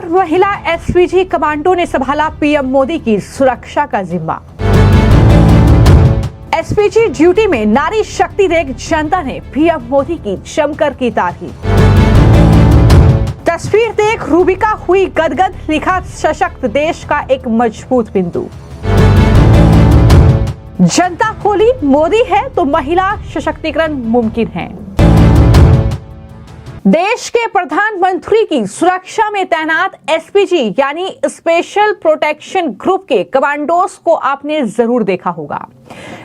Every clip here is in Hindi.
बार महिला एसपीजी कमांडो ने संभाला पीएम मोदी की सुरक्षा का जिम्मा। एसपीजी ड्यूटी में नारी शक्ति देख जनता ने पीएम मोदी की जमकर की तारीफ। तस्वीर देख रूबिका हुई गदगद, लिखा सशक्त देश का एक मजबूत बिंदु। जनता बोली मोदी है तो महिला सशक्तिकरण मुमकिन है। देश के प्रधानमंत्री की सुरक्षा में तैनात एसपीजी यानी स्पेशल प्रोटेक्शन ग्रुप के कमांडोज को आपने जरूर देखा होगा,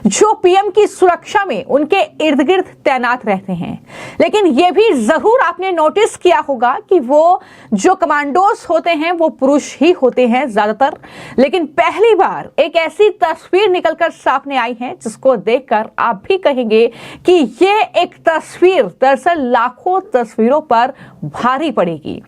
जो पीएम की सुरक्षा में उनके इर्द गिर्द तैनात रहते हैं। लेकिन यह भी जरूर आपने नोटिस किया होगा कि वो जो कमांडोज होते हैं वो पुरुष ही होते हैं ज्यादातर। लेकिन पहली बार एक ऐसी तस्वीर निकलकर सामने आई है जिसको देखकर आप भी कहेंगे कि ये एक तस्वीर दरअसल लाखों तस्वीरों पर भारी पड़ेगी।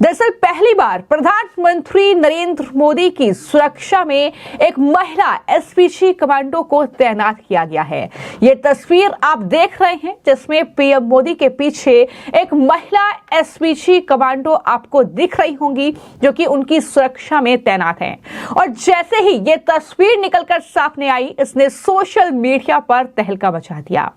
दरअसल पहली बार प्रधानमंत्री नरेंद्र मोदी की सुरक्षा में एक महिला एसपीजी कमांडो को तैनात किया गया है। यह तस्वीर आप देख रहे हैं जिसमें पीएम मोदी के पीछे एक महिला एसपीजी कमांडो आपको दिख रही होंगी, जो कि उनकी सुरक्षा में तैनात है। और जैसे ही यह तस्वीर निकलकर सामने आई, इसने सोशल मीडिया पर तहलका मचा दिया।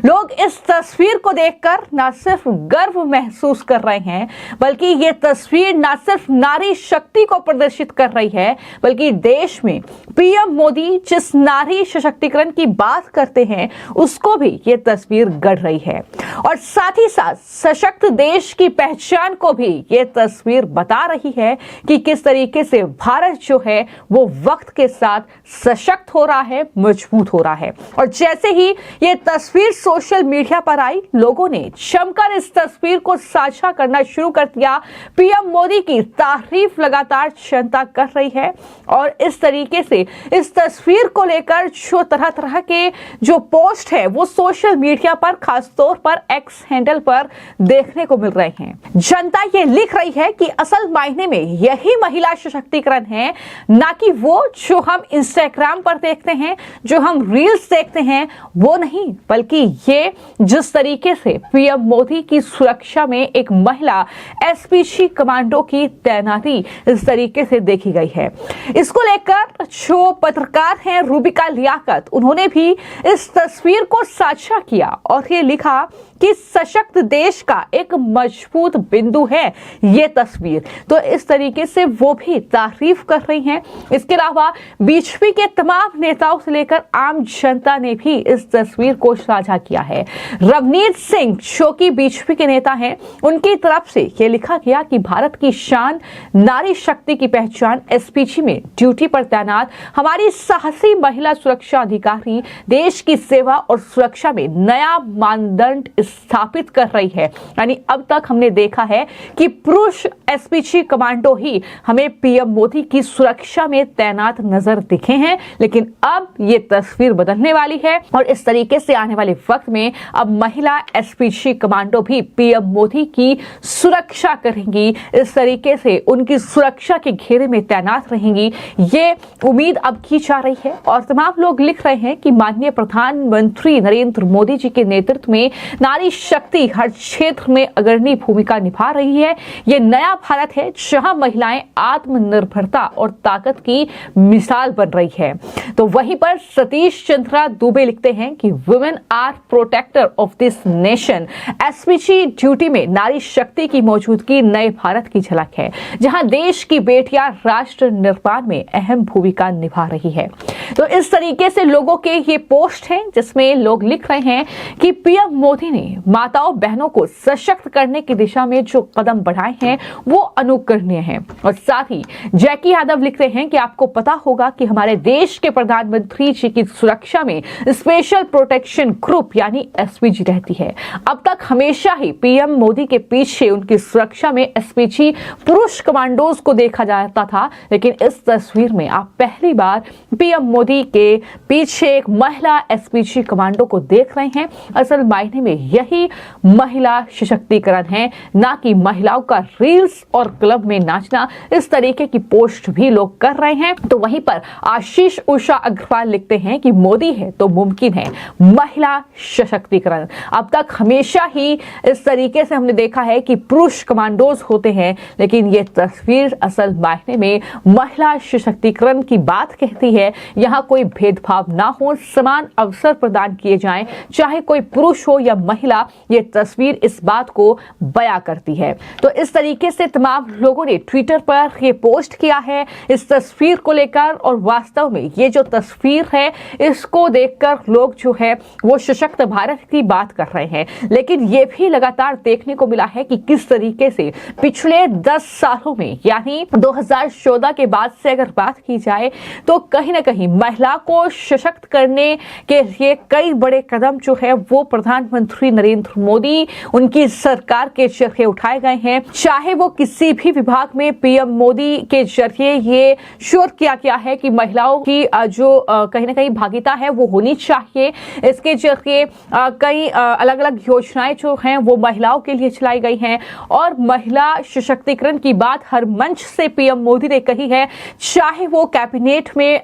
लोग इस तस्वीर को देखकर न सिर्फ गर्व महसूस कर रहे हैं, बल्कि यह तस्वीर न सिर्फ नारी शक्ति को प्रदर्शित कर रही है, बल्कि देश में पीएम मोदी जिस नारी सशक्तिकरण की बात करते हैं उसको भी ये तस्वीर गढ़ रही है। और साथ ही साथ सशक्त देश की पहचान को भी ये तस्वीर बता रही है कि किस तरीके से भारत जो है वो वक्त के साथ सशक्त हो रहा है, मजबूत हो रहा है। और जैसे ही ये तस्वीर सोशल मीडिया पर आई, लोगों ने जमकर इस तस्वीर को साझा करना शुरू कर दिया। पीएम मोदी की तारीफ लगातार जनता कर रही है। और इस तरीके से इस तस्वीर को लेकर जो तरह तरह के जो पोस्ट है वो सोशल मीडिया पर, खासतौर पर एक्स हैंडल पर देखने को मिल रहे हैं। जनता ये लिख रही है कि असल मायने में यही महिला सशक्तिकरण है, ना कि वो जो हम इंस्टाग्राम पर देखते हैं, जो हम रील्स देखते हैं, वो नहीं, बल्कि ये जिस तरीके से पीएम मोदी की सुरक्षा में एक महिला एसपीजी कमांडो की तैनाती इस तरीके से देखी गई है। इसको लेकर जो पत्रकार हैं रूबिका लियाकत, उन्होंने भी इस तस्वीर को साझा किया और ये लिखा कि सशक्त देश का एक मजबूत बिंदु है ये तस्वीर। तो इस तरीके से वो भी तारीफ कर रही हैं। इसके अलावा बीजेपी के तमाम नेताओं से लेकर आम जनता ने भी इस तस्वीर को साझा किया है। रवनीत सिंह जो कि बीजेपी के नेता हैं, उनकी तरफ से ये लिखा गया कि भारत की शान, नारी शक्ति की पहचान, एसपीजी में ड्यूटी पर तैनात हमारी साहसी महिला सुरक्षा अधिकारी देश की सेवा और सुरक्षा में नया मानदंड स्थापित कर रही है। यानी अब तक हमने देखा है कि पुरुष एसपीजी कमांडो ही हमें पीएम मोदी की सुरक्षा में तैनात नजर दिखे हैं, लेकिन अब ये तस्वीर बदलने वाली है और इस तरीके से आने वाले वक्त में अब महिला एसपीजी कमांडो भी पीएम मोदी की सुरक्षा करेंगी, इस तरीके से उनकी सुरक्षा के घेरे में तैनात रहेंगी। ये उम्मीद अब की जा रही है और तमाम लोग लिख रहे हैं कि माननीय प्रधानमंत्री नरेंद्र मोदी जी के नेतृत्व में नारी शक्ति हर क्षेत्र में अग्रणी भूमिका निभा रही है। ये नया भारत है जहां महिलाएं आत्मनिर्भरता और ताकत की मिसाल बन रही है। तो वहीं पर सतीश चंद्रा दुबे लिखते हैं कि women are protector of this nation. SPG duty में नारी शक्ति की मौजूदगी नए भारत की झलक है, जहां देश की बेटियां राष्ट्र निर्माण में अहम भूमिका निभा रही है। तो इस तरीके से लोगों के ये पोस्ट हैं जिसमें लोग लिख रहे हैं कि पीएम मोदी ने माताओं बहनों को सशक्त करने की दिशा में जो कदम बढ़ाए हैं वो अनुकरणीय हैं। और साथ ही जैकी यादव लिख रहे हैं कि आपको पता होगा कि हमारे देश के प्रधानमंत्री जी की सुरक्षा में स्पेशल प्रोटेक्शन ग्रुप यानी एसपीजी रहती है। अब तक हमेशा ही पीएम मोदी के पीछे उनकी सुरक्षा में एसपीजी पुरुष कमांडोज को देखा जाता था, लेकिन इस तस्वीर में आप पहली बार पीएम मोदी के पीछे एक महिला एसपीजी कमांडो को देख रहे हैं। असल मायने में यही महिला सशक्तिकरण है, ना कि महिलाओं का रील्स और क्लब में नाचना। इस तरीके की पोस्ट भी लोग कर रहे हैं। तो वहीं पर आशीष उषा अग्रवाल लिखते हैं कि मोदी है तो मुमकिन है महिला सशक्तिकरण। अब तक हमेशा ही इस तरीके से हमने देखा है कि पुरुष कमांडोज होते हैं, लेकिन ये तस्वीर असल मायने में महिला सशक्तिकरण की बात कहती है। यहाँ कोई भेदभाव ना हो, समान अवसर प्रदान किए जाएं, चाहे कोई पुरुष हो या महिला। ये तस्वीर इस बात को बयां करती है। तो इस तरीके से तमाम लोगों ने ट्विटर पर ये पोस्ट किया है इस तस्वीर को लेकर, और वास्तव में ये जो तस्वीर है इसको देखकर लोग जो है वो सशक्त भारत की बात कर रहे हैं। लेकिन ये भी लगातार देखने को मिला है कि किस तरीके से पिछले 10 सालों में, यानी 2014 के बाद से अगर बात की जाए तो कहीं ना कहीं महिला को सशक्त करने के लिए कई बड़े कदम जो है वो प्रधानमंत्री नरेंद्र मोदी, उनकी सरकार के जरिए उठाए गए हैं। चाहे वो किसी भी विभाग में पीएम मोदी के जरिए ये श्योर किया गया है कि महिलाओं की जो कहीं ना कहीं भागीदारी है वो होनी चाहिए। इसके जरिए कई अलग अलग योजनाएं जो हैं वो महिलाओं के लिए चलाई गई हैं, और महिला सशक्तिकरण की बात हर मंच से पीएम मोदी ने कही है। चाहे वो कैबिनेट में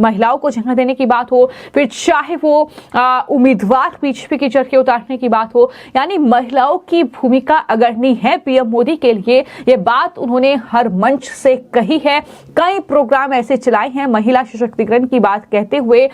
महिलाओं को जगह देने की बात हो, फिर चाहे वो उम्मीदवार बीजेपी के जरिए उतारने की बात हो, यानी महिलाओं की भूमिका अग्रणी है पीएम मोदी के लिए। ये बात उन्होंने हर मंच से कही है। कई प्रोग्राम ऐसे चलाए हैं महिला सशक्तिकरण की बात कहते हुए,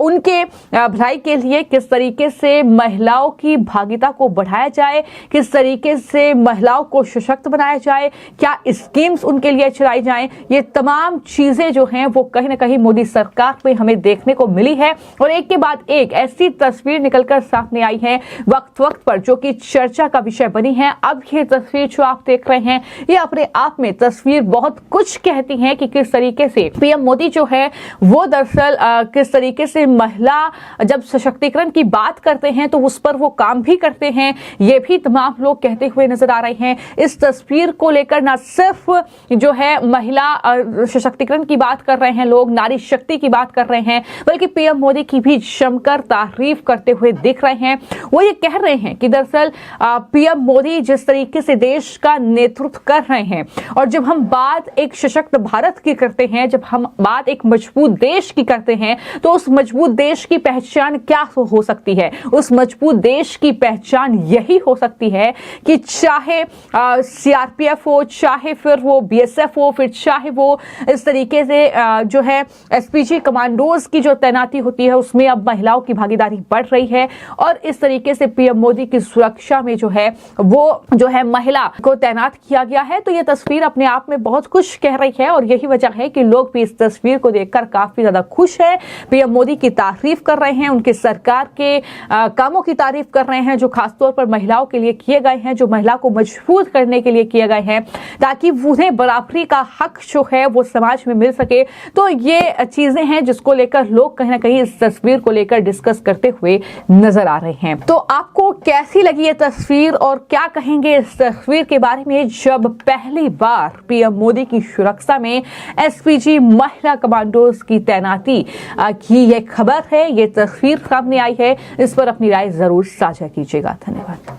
उनके भलाई के लिए किस तरीके से महिलाओं की भागीदारी को बढ़ाया जाए, किस तरीके से महिलाओं को सशक्त बनाया जाए, क्या स्कीम्स उनके लिए चलाई जाएं, ये तमाम चीजें जो हैं वो कहीं ना कहीं मोदी सरकार में हमें देखने को मिली है। और एक के बाद एक ऐसी तस्वीर निकलकर सामने आई है वक्त वक्त पर, जो कि चर्चा का विषय बनी है। अब ये तस्वीर जो आप देख रहे हैं ये अपने आप में तस्वीर बहुत कुछ कहती है कि किस तरीके से पीएम मोदी जो है वो दरअसल किस तरीके से महिला जब सशक्तिकरण की बात करते हैं तो उस पर वो काम भी करते हैं। ये भी तमाम लोग कहते हुए नजर आ रहे हैं। इस तस्वीर को लेकर न सिर्फ जो है महिला सशक्तिकरण की बात कर रहे हैं लोग, नारी शक्ति की बात कर रहे हैं, बल्कि पीएम मोदी की भी जमकर तारीफ करते हुए दिख रहे हैं। वो ये कह रहे हैं कि दरअसल पीएम मोदी जिस तरीके से देश का नेतृत्व कर रहे हैं, और जब हम बात एक सशक्त भारत की करते हैं, जब हम बात एक मजबूत देश की करते हैं, तो उस मजबूत देश की पहचान क्या हो सकती है? उस मजबूत देश की पहचान यही हो सकती है कि चाहे सीआरपीएफ हो, चाहे फिर वो बीएसएफ हो, फिर चाहे वो इस तरीके से जो है एसपीजी कमांडोज की जो तैनाती होती है उसमें अब महिलाओं की भागीदारी बढ़ रही है। और इस तरीके से पीएम मोदी की सुरक्षा में जो है वो जो है महिला को तैनात किया गया है। तो ये तस्वीर अपने आप में बहुत कुछ कह रही है, और यही वजह है कि लोग भी इस तस्वीर को देखकर काफी ज्यादा खुश है, पीएम मोदी की तारीफ कर रहे हैं, उनकी सरकार के कामों की तारीफ कर रहे हैं जो खासतौर पर महिलाओं के लिए किए गए हैं, जो महिला को मजबूत करने के लिए किए गए हैं, ताकि उन्हें बराबरी का हक जो है वो समाज में मिल सके। तो ये चीजें हैं जिसको लेकर लोग कहीं ना कहीं इस तस्वीर को लेकर डिस्कस करते हुए नजर आ रहे हैं। तो आपको कैसी लगी ये तस्वीर, और क्या कहेंगे इस तस्वीर के बारे में, जब पहली बार पीएम मोदी की सुरक्षा में एसपीजी महिला कमांडोज की तैनाती की ये खबर है, ये तस्वीर सामने आई है। इस पर अपनी राय जरूर साझा कीजिएगा। धन्यवाद।